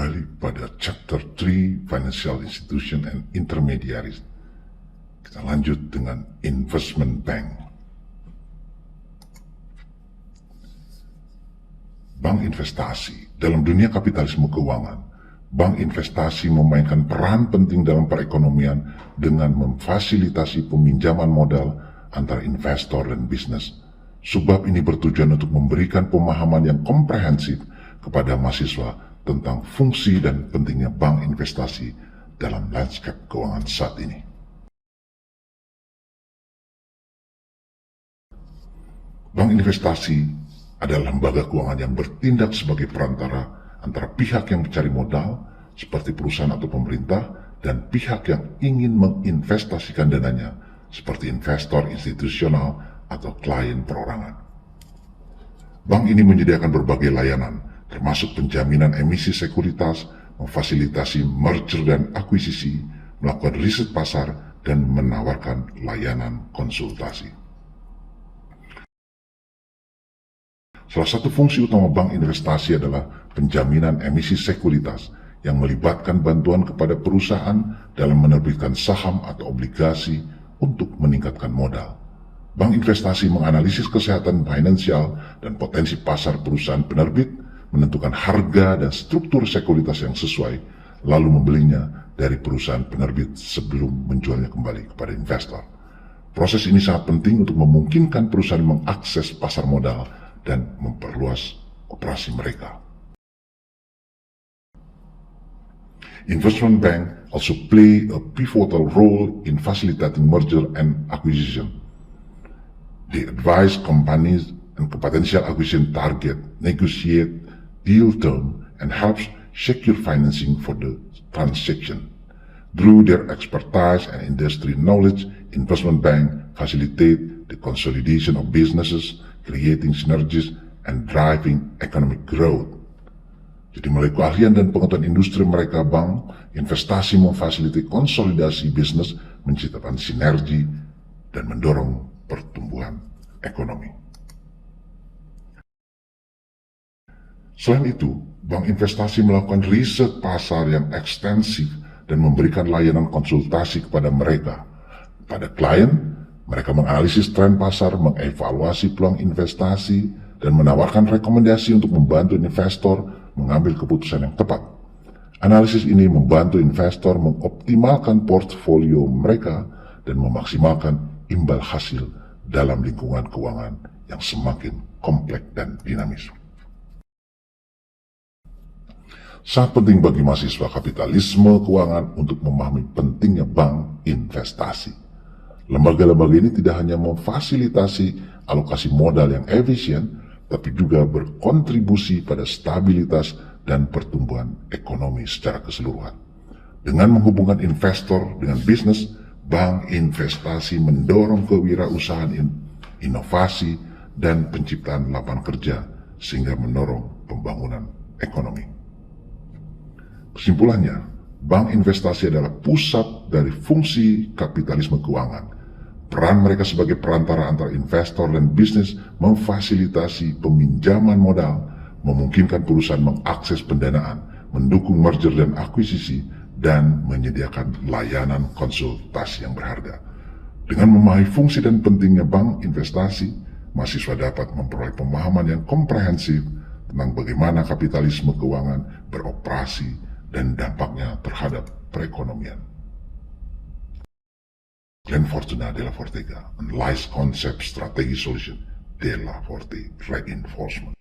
kembali pada Chapter 3 Financial Institution and Intermediaries. Kita lanjut dengan Investment Bank. Bank investasi. Dalam dunia kapitalisme keuangan, bank investasi memainkan peran penting dalam perekonomian dengan memfasilitasi peminjaman modal antara investor dan bisnis. Sebab ini bertujuan untuk memberikan pemahaman yang komprehensif kepada mahasiswa tentang fungsi dan pentingnya bank investasi dalam landscape keuangan saat ini. Bank investasi adalah lembaga keuangan yang bertindak sebagai perantara antara pihak yang mencari modal, seperti perusahaan atau pemerintah, dan pihak yang ingin menginvestasikan dananya, seperti investor institusional atau klien perorangan. Bank ini menyediakan berbagai layanan, termasuk penjaminan emisi sekuritas, memfasilitasi merger dan akuisisi, melakukan riset pasar, dan menawarkan layanan konsultasi. Salah satu fungsi utama bank investasi adalah penjaminan emisi sekuritas yang melibatkan bantuan kepada perusahaan dalam menerbitkan saham atau obligasi untuk meningkatkan modal. Bank investasi menganalisis kesehatan finansial dan potensi pasar perusahaan penerbit, menentukan harga dan struktur sekuritas yang sesuai, lalu membelinya dari perusahaan penerbit sebelum menjualnya kembali kepada investor. Proses ini sangat penting untuk memungkinkan perusahaan mengakses pasar modal dan memperluas operasi mereka. Investment bank also play a pivotal role in facilitating merger and acquisition. They advise companies and potential acquisition target, negotiate deal term, and helps secure financing for the transaction. Through their expertise and industry knowledge, investment bank facilitate the consolidation of businesses, creating synergies, and driving economic growth. Jadi melalui keahlian dan pengetahuan industri mereka, bank investasi memfasilitasi konsolidasi bisnis, menciptakan sinergi, dan mendorong pertumbuhan ekonomi. Selain itu, bank investasi melakukan riset pasar yang ekstensif dan memberikan layanan konsultasi kepada mereka. Pada klien, mereka menganalisis tren pasar, mengevaluasi peluang investasi, dan menawarkan rekomendasi untuk membantu investor mengambil keputusan yang tepat. Analisis ini membantu investor mengoptimalkan portfolio mereka dan memaksimalkan imbal hasil dalam lingkungan keuangan yang semakin kompleks dan dinamis. Sangat penting bagi mahasiswa kapitalisme keuangan untuk memahami pentingnya bank investasi. Lembaga-lembaga ini tidak hanya memfasilitasi alokasi modal yang efisien, tapi juga berkontribusi pada stabilitas dan pertumbuhan ekonomi secara keseluruhan. Dengan menghubungkan investor dengan bisnis, bank investasi mendorong kewirausahaan, inovasi, dan penciptaan lapangan kerja sehingga mendorong pembangunan ekonomi. Kesimpulannya, bank investasi adalah pusat dari fungsi kapitalisme keuangan. Peran mereka sebagai perantara antara investor dan bisnis memfasilitasi peminjaman modal, memungkinkan perusahaan mengakses pendanaan, mendukung merger dan akuisisi, dan menyediakan layanan konsultasi yang berharga. Dengan memahami fungsi dan pentingnya bank investasi, mahasiswa dapat memperoleh pemahaman yang komprehensif tentang bagaimana kapitalisme keuangan beroperasi dan dampaknya terhadap perekonomian. Glenn Fortuna de la Fortega, Analyze Concept Strategy Solution de la Forte Reinforcement.